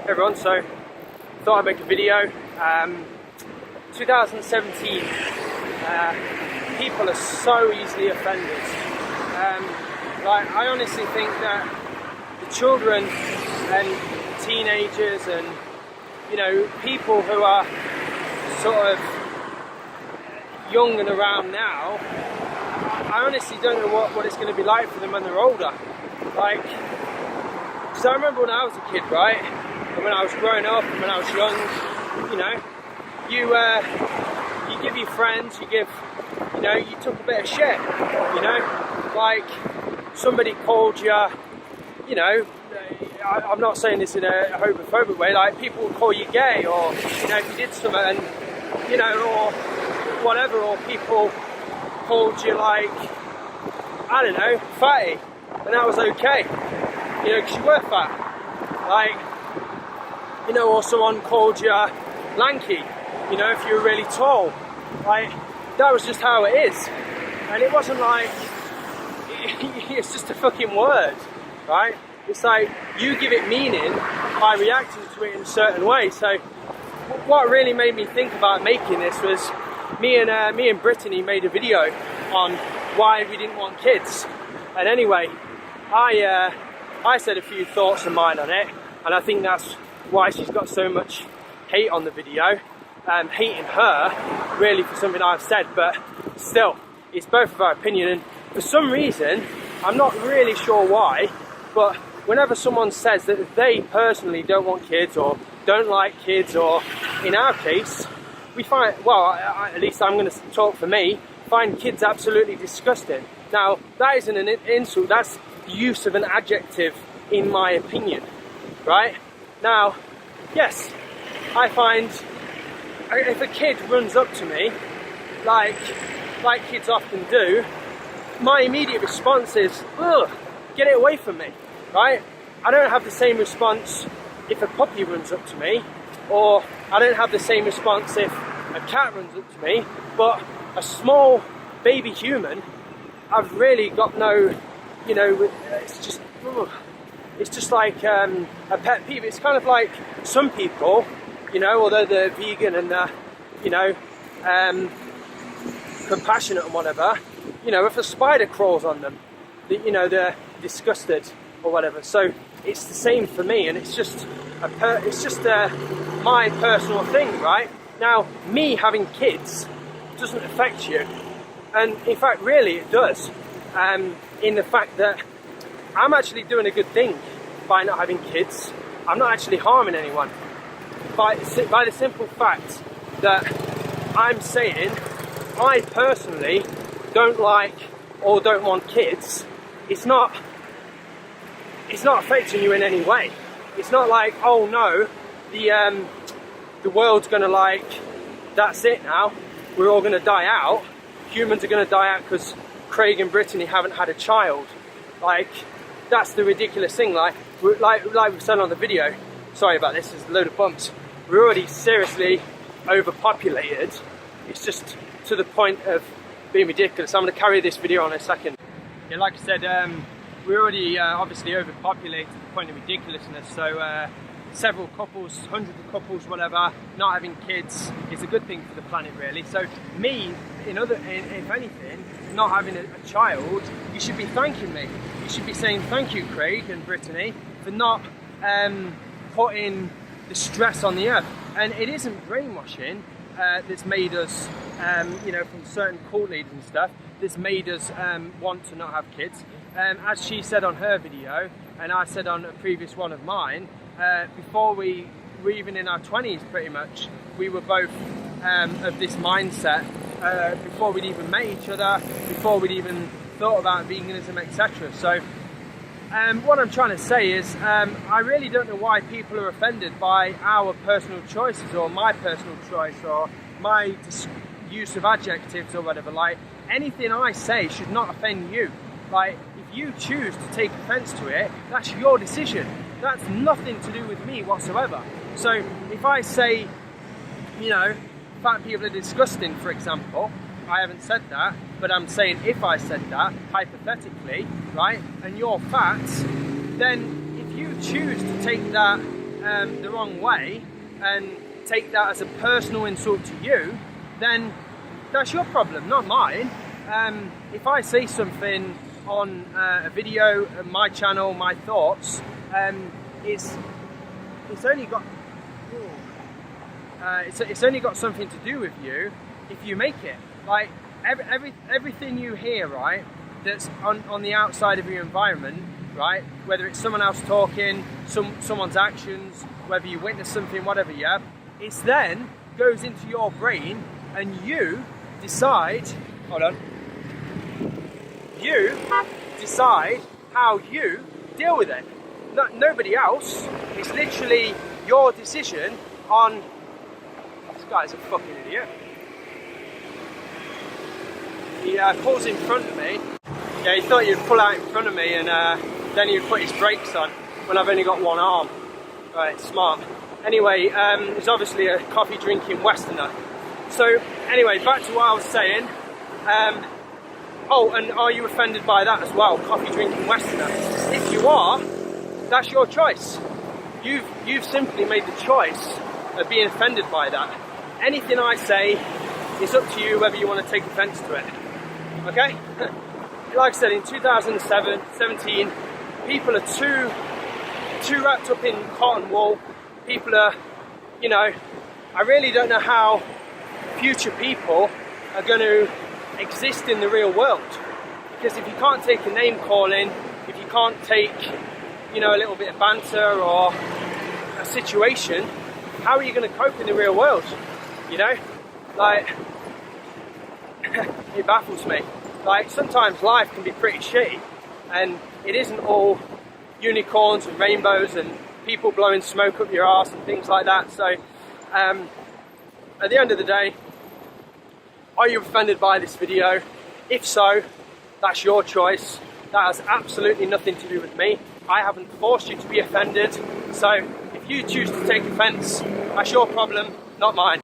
Hey everyone, so thought I'd make a video. 2017, people are so easily offended. Like, I honestly think that the children and teenagers and, you know, people who are sort of young and around now, I honestly don't know what it's going to be like for them when they're older. Like, so I remember when I was a kid, right, and when I was growing up and when I was young, you know, you give your friends, you took a bit of shit, you know, like somebody called you, you know, I'm not saying this in a homophobic way, like people would call you gay, or, you know, if you did something, and, you know, or whatever, or people called you, like, I don't know, fatty, and that was okay, you know, because you were fat, like, you know, or someone called you lanky, you know, if you were really tall, like, that was just how it is, and it wasn't like, it's just a fucking word, right? It's like, you give it meaning by reacting to it in a certain way. So, what really made me think about making this was, me and Brittany made a video on why we didn't want kids, and anyway, I said a few thoughts of mine on it, and I think that's why she's got so much hate on the video, hating her really for something I've said, but still, it's both of our opinion, and for some reason, I'm not really sure why, but whenever someone says that they personally don't want kids or don't like kids, or in our case, we find, well, at least I'm going to talk for me, find kids absolutely disgusting. Now, that isn't an insult, that's the use of an adjective in my opinion, right? Now, yes, I find if a kid runs up to me, like kids often do, my immediate response is, ugh, get it away from me, right? I don't have the same response if a puppy runs up to me, or I don't have the same response if a cat runs up to me, but a small baby human, I've really got no, you know, it's just, ugh. It's just like a pet peeve. It's kind of like some people, you know, although they're vegan and they're, you know, compassionate and whatever, you know, if a spider crawls on them, you know, they're disgusted or whatever. So it's the same for me, and it's just my personal thing, right? Now, me having kids doesn't affect you, and in fact, really, it does. In the fact that I'm actually doing a good thing by not having kids. I'm not actually harming anyone. By the simple fact that I'm saying I personally don't like or don't want kids, it's not affecting you in any way. It's not like, oh no, the world's gonna, like, that's it now, we're all gonna die out. Humans are gonna die out because Craig and Brittany haven't had a child. Like, that's the ridiculous thing. Like we said on the video, sorry about this, there's a load of bumps. We're already seriously overpopulated. It's just to the point of being ridiculous. I'm going to carry this video on in a second. Yeah, like I said, we're already obviously overpopulated to the point of ridiculousness. So several couples, hundreds of couples, whatever, not having kids is a good thing for the planet, really. So me, if anything, not having a child, you should be thanking me. You should be saying thank you, Craig and Brittany, for not putting the stress on the earth. And it isn't brainwashing that's made us, you know, from certain cult leaders and stuff, that's made us want to not have kids. As she said on her video, and I said on a previous one of mine, before we were even in our 20s, pretty much, we were both of this mindset, before we'd even met each other, before we'd even thought about veganism, etc. So what I'm trying to say is, I really don't know why people are offended by our personal choices, or my personal choice, or my use of adjectives or whatever. Like, anything I say should not offend you. Like, if you choose to take offense to it, that's your decision. That's nothing to do with me whatsoever. So if I say, you know, fat people are disgusting, for example, I haven't said that, but I'm saying if I said that, hypothetically, right, and you're fat, then if you choose to take that the wrong way and take that as a personal insult to you, then that's your problem, not mine. If I say something on a video, my channel, my thoughts, it's only got it's only got something to do with you if you make it. Like everything you hear, right, that's on the outside of your environment, right, whether it's someone else talking, someone's actions, whether you witness something, whatever, yeah, it's then goes into your brain and you decide, hold on, you decide how you deal with it. Nobody else. It's literally your decision on... This guy's a fucking idiot. He pulls in front of me. Yeah, he thought he'd pull out in front of me and then he'd put his brakes on when I've only got one arm. Right, smart. Anyway, he's obviously a coffee drinking Westerner. So anyway, back to what I was saying. Oh, and are you offended by that as well, coffee drinking Westerner? If you are, that's your choice. You've simply made the choice of being offended by that. Anything I say, it's up to you whether you want to take offence to it. Okay? Like I said, in 2017, people are too wrapped up in cotton wool. People are, you know, I really don't know how future people are going to exist in the real world. Because if you can't take a name calling, if you can't take, you know, a little bit of banter or a situation, how are you going to cope in the real world? You know, like, it baffles me. Like, sometimes life can be pretty shitty and it isn't all unicorns and rainbows and people blowing smoke up your arse and things like that. So at the end of the day, are you offended by this video? If so, that's your choice. That has absolutely nothing to do with me. I haven't forced you to be offended. So if you choose to take offence, that's your problem, not mine.